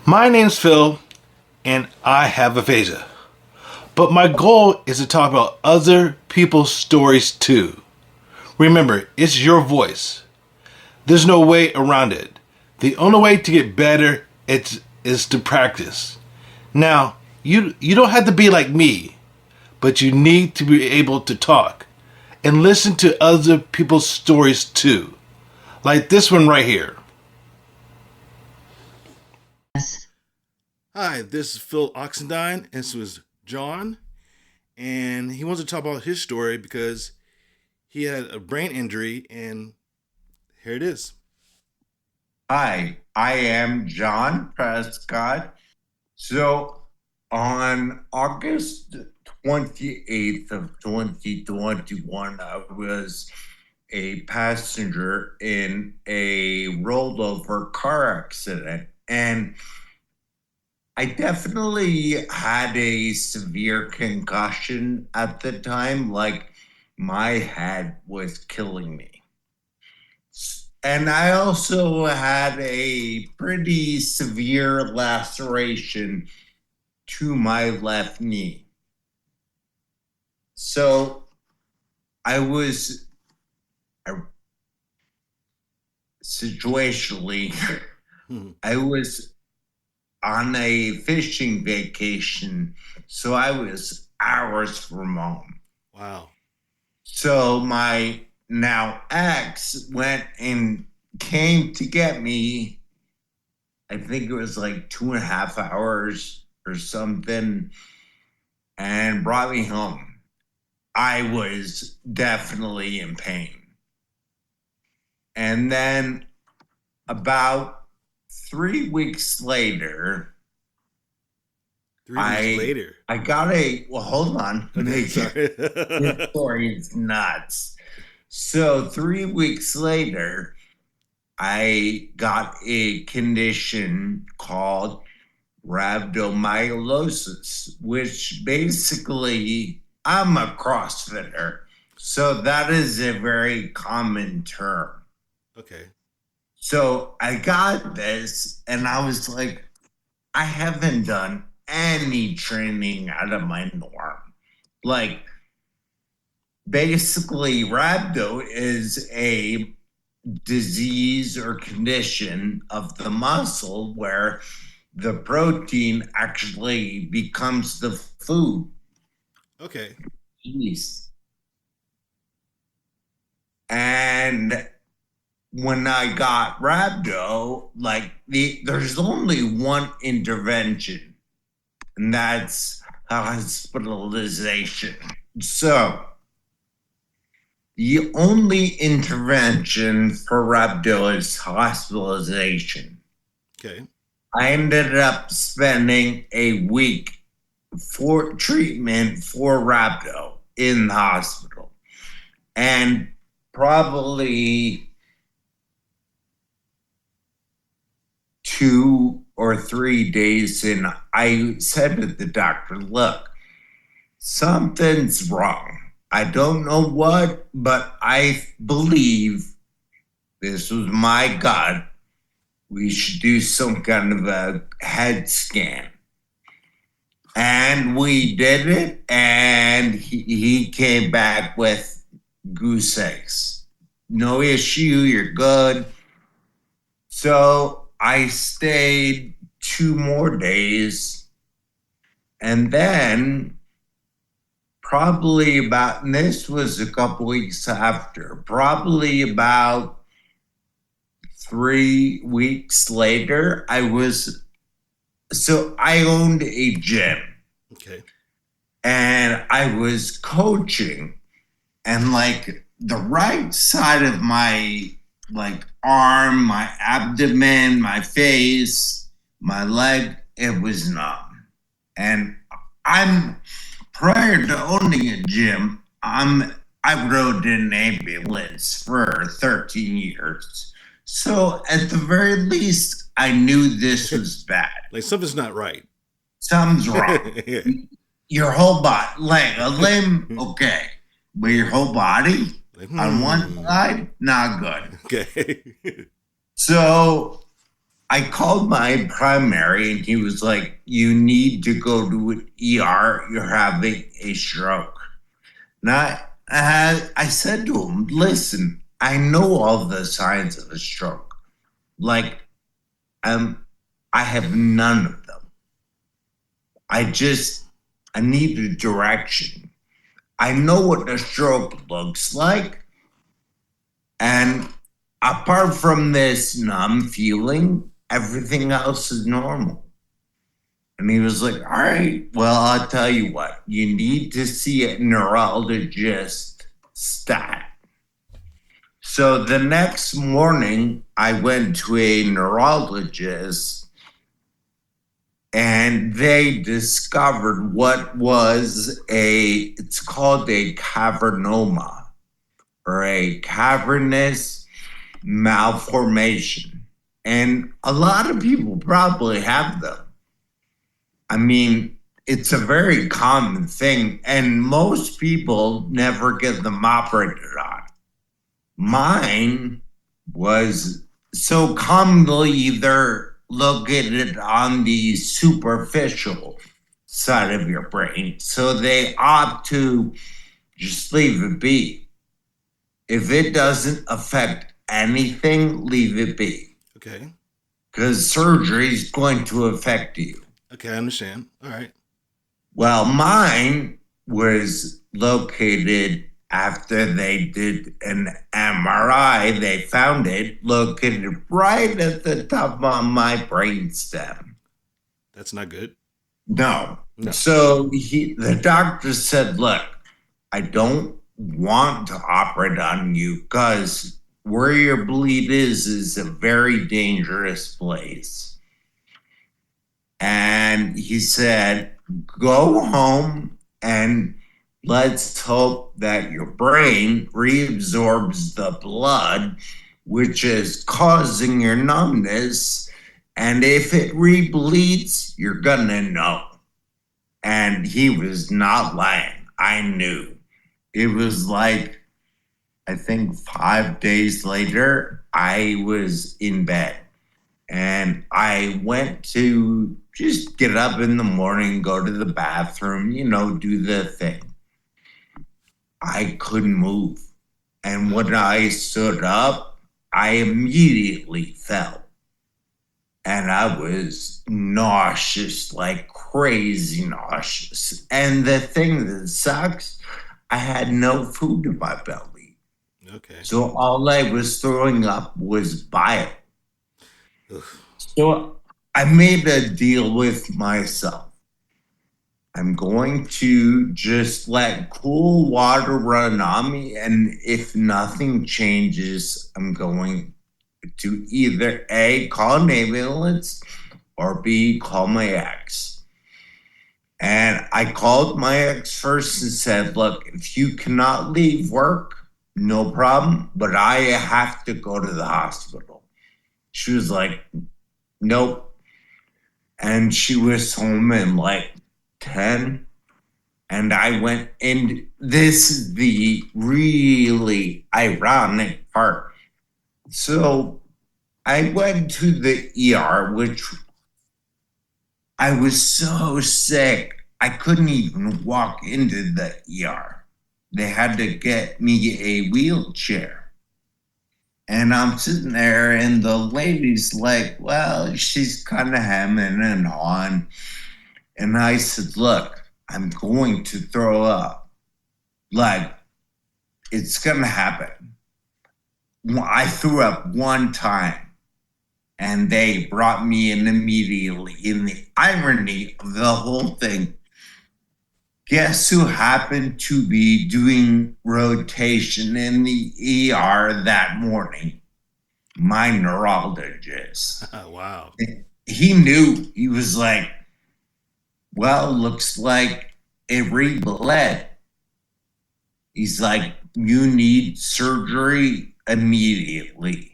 My name's Phil, and I have aphasia. But my goal is to talk about other people's stories too. Remember, it's your voice. There's no way around it. The only way to get better is to practice. Now, you don't have to be like me, but you need to be able to talk and listen to other people's stories too. Like this one right here. Hi, this is Phil Oxendine, and this was John, and he wants to talk about his story because he had a brain injury, and here it is. Hi, I am John Prescott. So on August 28th of 2021, I was a passenger in a rollover car accident. And I definitely had a severe concussion at the time, like my head was killing me. And I also had a pretty severe laceration to my left knee. So I was situationally, I was on a fishing vacation. So I was hours from home. Wow. So my now ex went and came to get me. I think it was like 2.5 hours or something, and brought me home. I was definitely in pain. And then about 3 weeks later, 3 weeks later. I got hold on. Okay, sorry. This story is nuts. So 3 weeks later, I got a condition called rhabdomyolysis, which basically, I'm a CrossFitter. So that is a very common term. Okay. So I got this and I was like, I haven't done any training out of my norm. Like, basically, rhabdo is a disease or condition of the muscle where the protein actually becomes the food. Okay. Jeez. And when I got rhabdo, like there's only one intervention, and that's hospitalization. So the only intervention for rhabdo is hospitalization. Okay. I ended up spending a week for treatment for rhabdo in the hospital. And probably 2 or 3 days in, I said to the doctor, look, something's wrong. I don't know what, but I believe this was my gut. We should do some kind of a head scan. And we did it, and he came back with goose eggs. No issue, you're good. So I stayed 2 more days, and then probably about, and this was a couple weeks after, probably about 3 weeks later, I owned a gym. Okay. And I was coaching, and like the right side of my arm, my abdomen, my face, my leg, it was numb. And I'm prior to owning a gym, I rode in an ambulance for 13 years. So at the very least, I knew this was bad. Like something's not right. Something's wrong. Yeah. Your whole body, like a limb, okay. But your whole body on one side, not good. Okay. So I called my primary and he was like, you need to go to an ER. You're having a stroke. And I said to him, listen, I know all the signs of a stroke. Like, I have none of them. I need a direction. I know what a stroke looks like. And apart from this numb feeling, everything else is normal. And he was like, all right, well, I'll tell you what, you need to see a neurologist stat. So the next morning, I went to a neurologist and they discovered it's called a cavernoma or a cavernous malformation. And a lot of people probably have them. I mean, it's a very common thing, and most people never get them operated on. Mine was so commonly they're located on the superficial side of your brain, so they opt to just leave it be. If it doesn't affect anything, leave it be. Okay. Because surgery is going to affect you. Okay, I understand. All right. Well, mine was located after they did an MRI. They found it located right at the top of my brainstem. That's not good. No. No. So the doctor said, look, I don't want to operate on you because where your bleed is a very dangerous place. And he said, go home and let's hope that your brain reabsorbs the blood, which is causing your numbness. And if it rebleeds, you're going to know. And he was not lying. I knew. It was like, I think 5 days later, I was in bed. And I went to just get up in the morning, go to the bathroom, do the thing. I couldn't move. And when I stood up, I immediately fell. And I was nauseous, like crazy nauseous. And the thing that sucks, I had no food in my belly. Okay. So all I was throwing up was bile. Oof. So I made a deal with myself. I'm going to just let cool water run on me. And if nothing changes, I'm going to either A, call an ambulance, or B, call my ex. And I called my ex first and said, look, if you cannot leave work, no problem, but I have to go to the hospital. She was like, nope. And she was home in like 10. And I went, and this is the really ironic part. So I went to the ER, which I was so sick, I couldn't even walk into the ER. They had to get me a wheelchair. And I'm sitting there, and the lady's like, well, she's kind of hemming and hawing. And I said, look, I'm going to throw up. Like, it's going to happen. I threw up one time. And they brought me in immediately. In the irony of the whole thing, guess who happened to be doing rotation in the ER that morning? My neurologist. Wow. He knew. He was like, well, looks like it rebled. He's like, you need surgery immediately.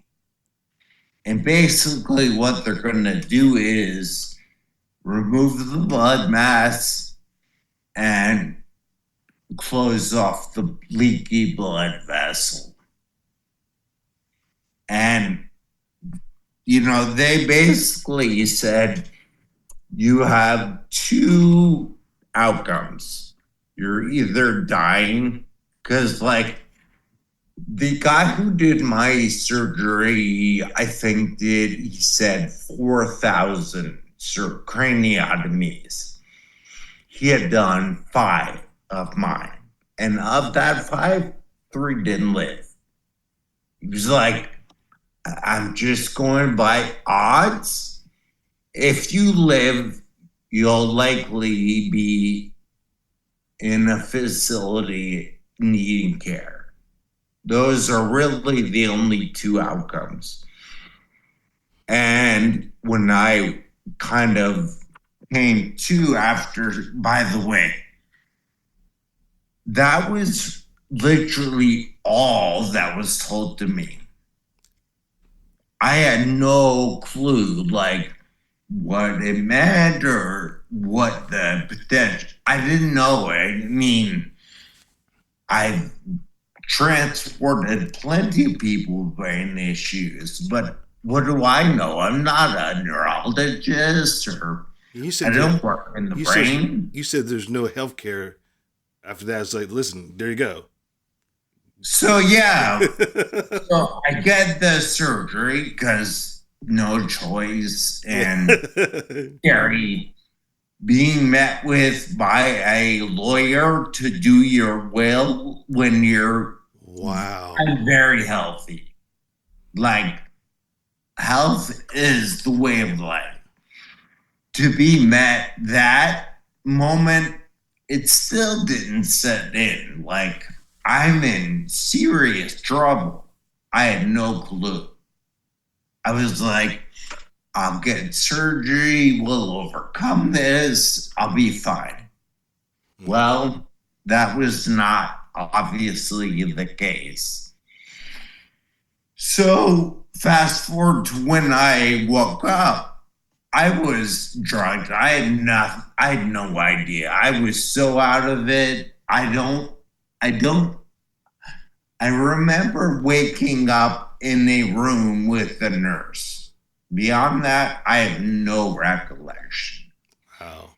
And basically what they're going to do is remove the blood mass and close off the leaky blood vessel. And they basically said you have two outcomes. You're either dying, because, like, the guy who did my surgery, I think, he said 4,000 craniotomies. He had done 5 of mine. And of that 5, 3 didn't live. He was like, I'm just going by odds. If you live, you'll likely be in a facility needing care. Those are really the only 2 outcomes. And when I kind of came to after, by the way, that was literally all that was told to me. I had no clue, like, what it meant or what the potential. I didn't know it. I mean, I've transported plenty of people with brain issues, but what do I know? I'm not a neurologist, or I don't work in the brain. You said there's no health care. After that, it's like, listen, there you go. So yeah, so I get the surgery because no choice, and Gary being met with by a lawyer to do your will when you're I'm very healthy. Like, health is the way of life. To be met that moment, it still didn't set in. Like, I'm in serious trouble. I had no clue. I was like, I'll get surgery. We'll overcome this. I'll be fine. Well, that was not obviously the case. So fast forward to when I woke up, I was drugged. I had no idea. I was so out of it. I remember waking up in a room with a nurse. Beyond that, I have no recollection. Wow.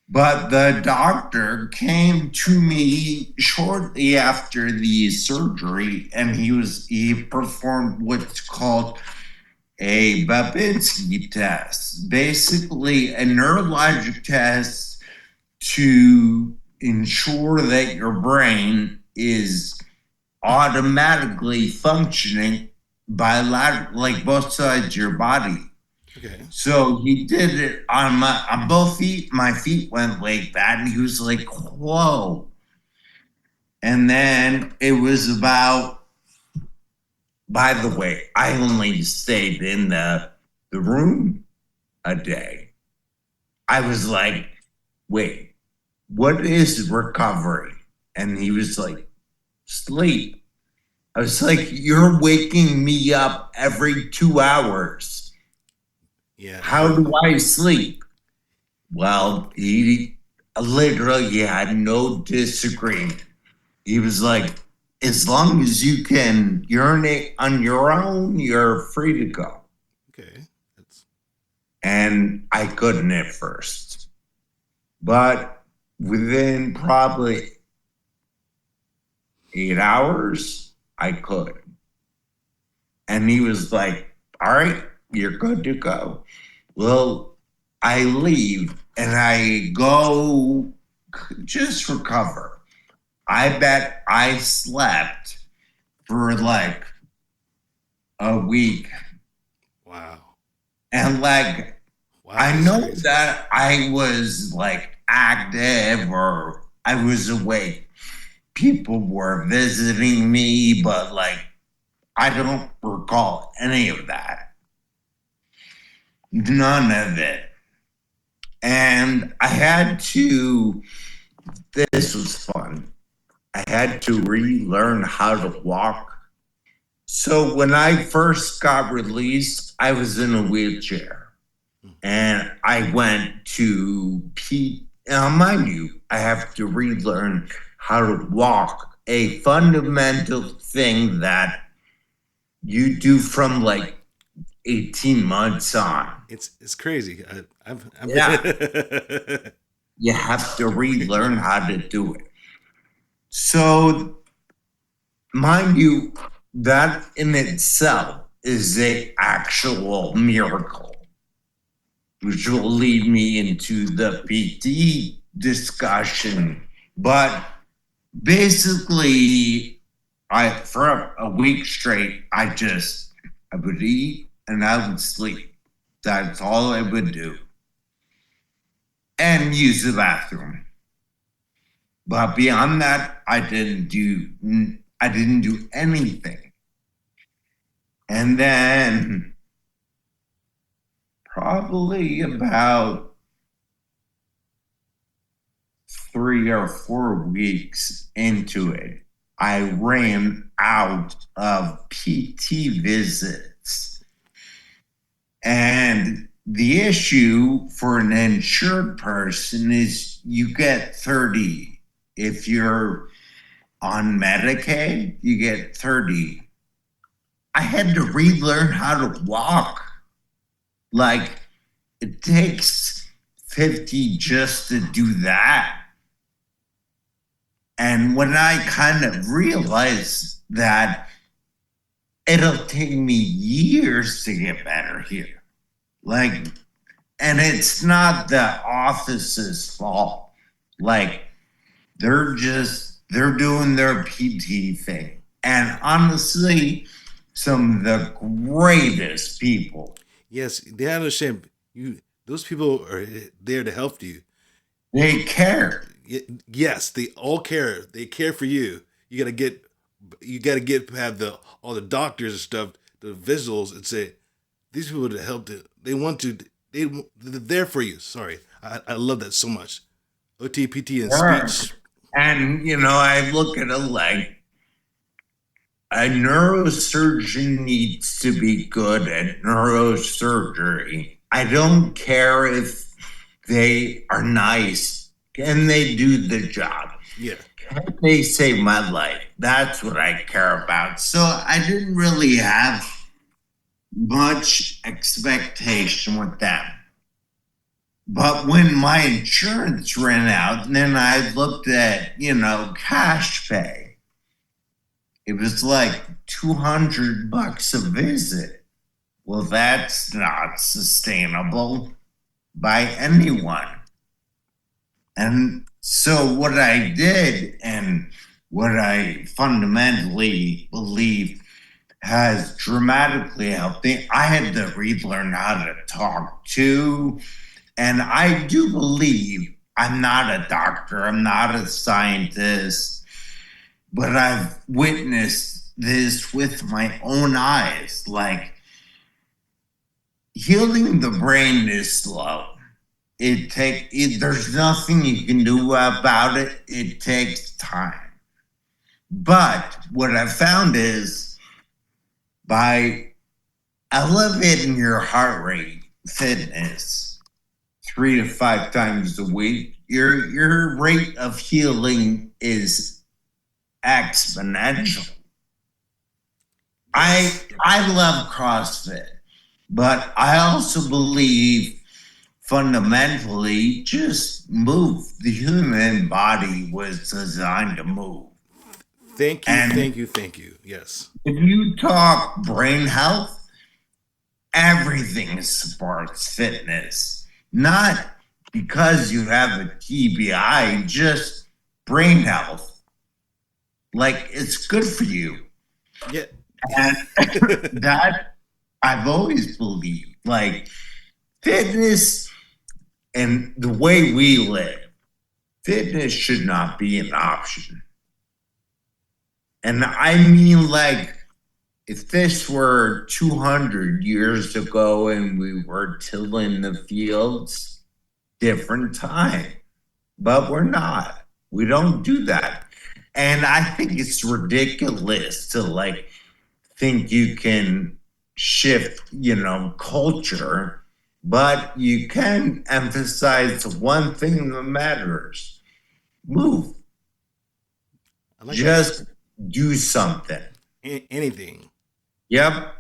But the doctor came to me shortly after the surgery, and he performed what's called a Babinski test, basically a neurologic test to ensure that your brain is automatically functioning like both sides of your body. Okay. So he did it on both feet. My feet went like that, and he was like, "Whoa!" And then it was about. By the way, I only stayed in the room a day. I was like, "Wait, what is recovery?" And he was like, "Sleep." I was like, "You're waking me up every 2 hours. Yeah. How do I sleep?" Well, he literally had no disagreement. He was like, as long as you can urinate on your own, you're free to go. Okay. And I couldn't at first. But within probably 8 hours, I could. And he was like, all right, you're good to go. Well, I leave and I go just recover. I bet I slept for like a week. Wow. And like, I know that I was like active or I was awake. People were visiting me, but like, I don't recall any of that. None of it. And this was fun. I had to relearn how to walk. So when I first got released, I was in a wheelchair. And I went to Now, mind you, I have to relearn how to walk, a fundamental thing that you do from like 18 months on. It's crazy. I've Yeah, you have to relearn how to do it. So, mind you, that in itself is a actual miracle, which will lead me into the PT discussion. But basically, I for a week straight, I would eat and I would sleep. That's all I would do, and use the bathroom. But beyond that, I didn't do anything. And then probably about 3 or 4 weeks into it, I ran out of PT visits. And the issue for an insured person is you get 30. If you're on Medicaid, you get 30. I had to relearn how to walk. Like, it takes 50 just to do that. And when I kind of realized that it'll take me years to get better here, like, and it's not the office's fault. Like, they're doing their PT thing. And honestly, some of the greatest people. yes, they understand you. Those people are there to help you. They care. Yes, they all care. They care for you. You gotta get have the all the doctors and stuff, the visuals, and say these people to help. They want to. They're there for you. Sorry, I love that so much. OTPT and Sure. speech. And I look at it like a neurosurgeon needs to be good at neurosurgery. I don't care if they are nice. Can they do the job? Yeah, Can they save my life? That's what I care about. So I didn't really have much expectation with that. But when my insurance ran out, and then I looked at, cash pay, it was like $200 a visit. Well, that's not sustainable by anyone. And so what I did, and what I fundamentally believe has dramatically helped me, I had to relearn how to talk to. And I do believe I'm not a doctor, I'm not a scientist, but I've witnessed this with my own eyes. Like, healing the brain is slow. There's nothing you can do about it. It takes time. But what I found is by elevating your heart rate fitness 3 to 5 times a week, your rate of healing is exponential. I love CrossFit, but I also believe fundamentally just move. The human body was designed to move. thank you, And thank you, thank you. Yes, if you talk brain health, everything supports fitness. Not because you have a TBI, just brain health. Like, it's good for you. yeah. And that I've always believed. Like, fitness and the way we live, fitness should not be an option. And I mean, like, if this were 200 years ago and we were tilling the fields, different time. But we're not. We don't do that. And I think it's ridiculous to, like, think you can shift, culture, but you can emphasize one thing that matters: move. I like that. Just do something. Anything. Yep.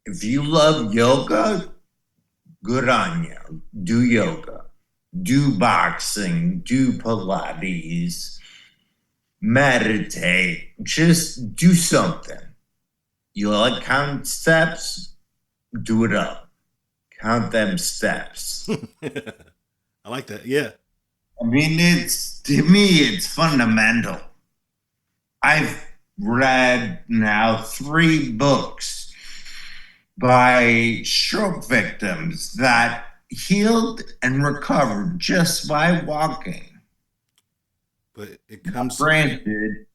If you love yoga, good on you. Do yoga, do boxing, do Pilates, meditate, just do something. You like count steps? Do it up. Count them steps. I like that. Yeah. I mean, it's to me, it's fundamental. I've read now 3 books by stroke victims that healed and recovered just by walking. But it comes. Granted,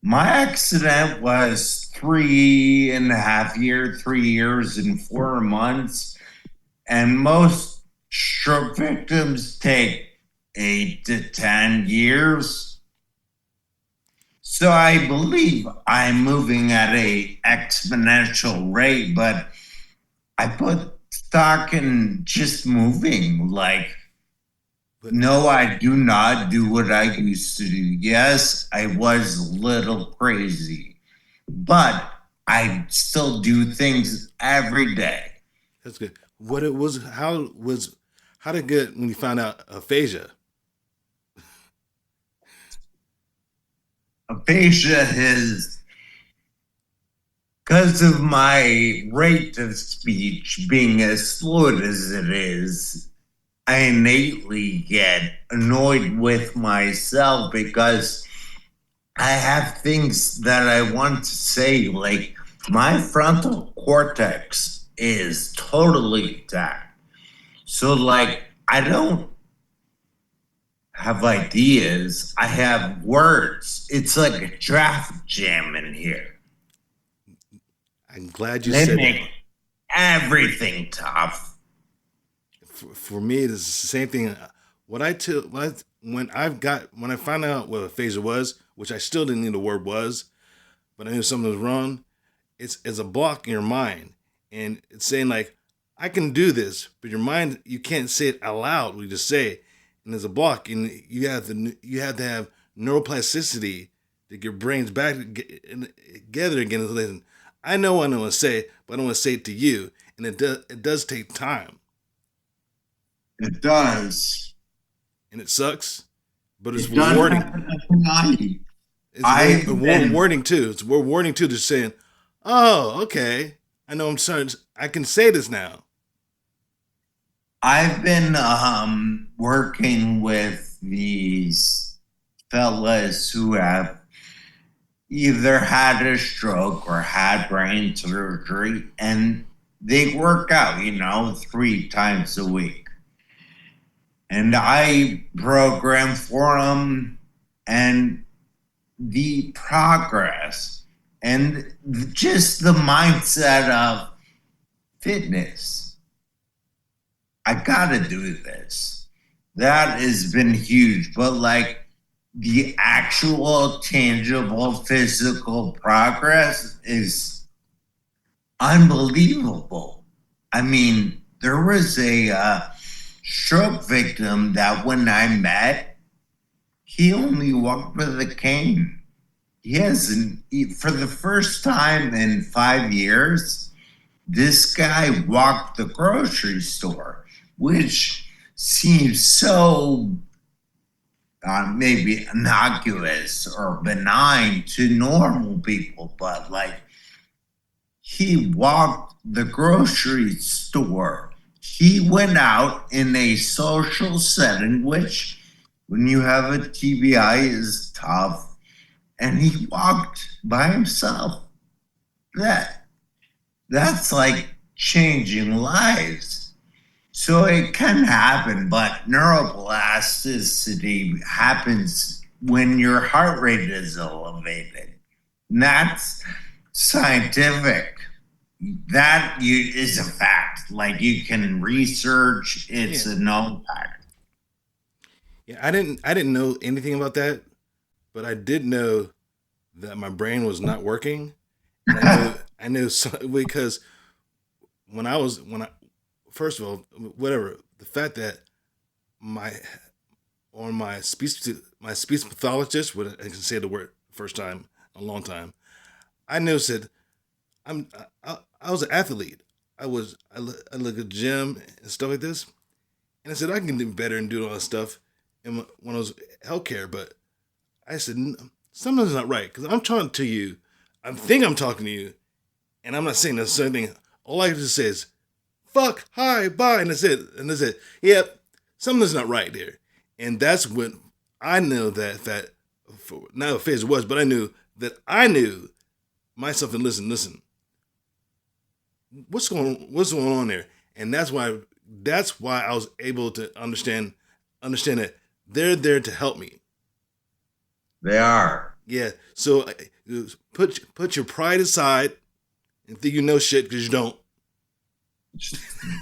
my accident was 3.5 years, 3 years and 4 months, and most stroke victims take 8 to 10 years. So I believe I'm moving at a exponential rate, but I put stock in just moving. Like, But no, I do not do what I used to do. Yes, I was a little crazy, but I still do things every day. that's good. What it was? How did it get when you found out aphasia? Aphasia is because of my rate of speech being as fluid as it is. I innately get annoyed with myself because I have things that I want to say. Like, my frontal cortex is totally attacked. So, like, I don't have ideas, I have words. It's like a traffic jam in here. I'm glad you They said that. make everything tough. For me, it's the same thing. What I tell when I found out what aphasia was, which I still didn't know the word was, but I knew something was wrong. It's a block in your mind, and it's saying like, I can do this, but your mind, you can't say it out loud. We just say it, and there's a block, and you have to have neuroplasticity to get your brains back together again. Listen, I know what I want to say, but I don't want to say it to you, and it does take time, It does. and it sucks, but it's It does rewarding. happen tonight. It's I've been rewarding too. It's rewarding too. Just saying, oh, okay, I know I'm sorry. I can say this now. I've been working with these fellas who have either had a stroke or had brain surgery, and they work out, 3 times a week. And I program for them, and the progress and just the mindset of fitness. I gotta do this. That has been huge. But like the actual tangible physical progress is unbelievable. I mean, there was a stroke victim that when I met, he only walked with a cane. He hasn't, for the first time in 5 years, this guy walked the grocery store, which seems so maybe innocuous or benign to normal people, but like he walked the grocery store. He went out in a social setting, which when you have a TBI is tough, and he walked by himself. That that's like changing lives. So it can happen, but neuroplasticity happens when your heart rate is elevated. And that's scientific. That is a fact. Like you can research, it's Yeah, a known fact. yeah. I didn't know anything about that, but I did know that my brain was not working, and I knew because when I first of all, whatever, the fact that my on my speech pathologist, when I can say the word first time in a long time, I noticed that I was an athlete. I look at gym and stuff like this, and I said I can do better and do all this stuff. And when I was healthcare, but I said something's not right because I'm talking to you. I think I'm talking to you, and I'm not saying the same thing. All I just say is fuck, hi, bye, and that's it. And that's it. Yep, something's not right there. And that's when I know that not what phase it was, but I knew myself and listen, what's going on there? And that's why I was able to understand that they're there to help me. They are. Yeah. So put your pride aside and think you know shit because you don't.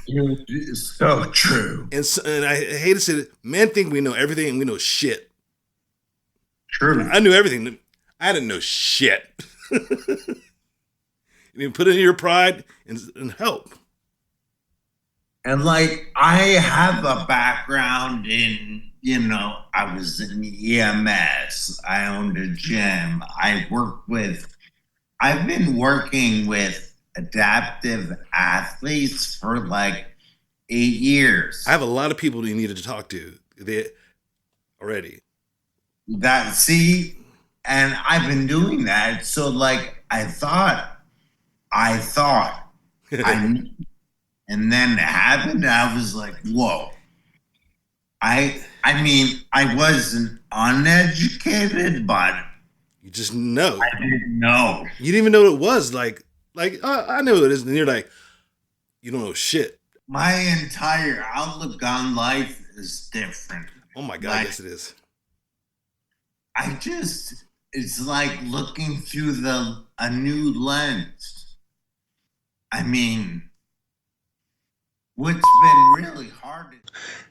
It's so true. And I hate to say it, men think we know everything and we know shit. True. I knew everything. I didn't know shit. You put it in your pride and help. And like I have a background in, I was in EMS. I owned a gym. I've been working with adaptive athletes for like 8 years. I have a lot of people you needed to talk to already. And I've been doing that. So like I thought, and then it happened. I was like, whoa. I mean, I wasn't uneducated, but You just know. I didn't know. You didn't even know what it was. I know what it is. And you're like, you don't know shit. My entire outlook on life is different. Oh my God, yes it is. It's like looking through a new lens. I mean, what's been really hard.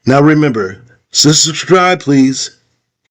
Now remember, subscribe, please.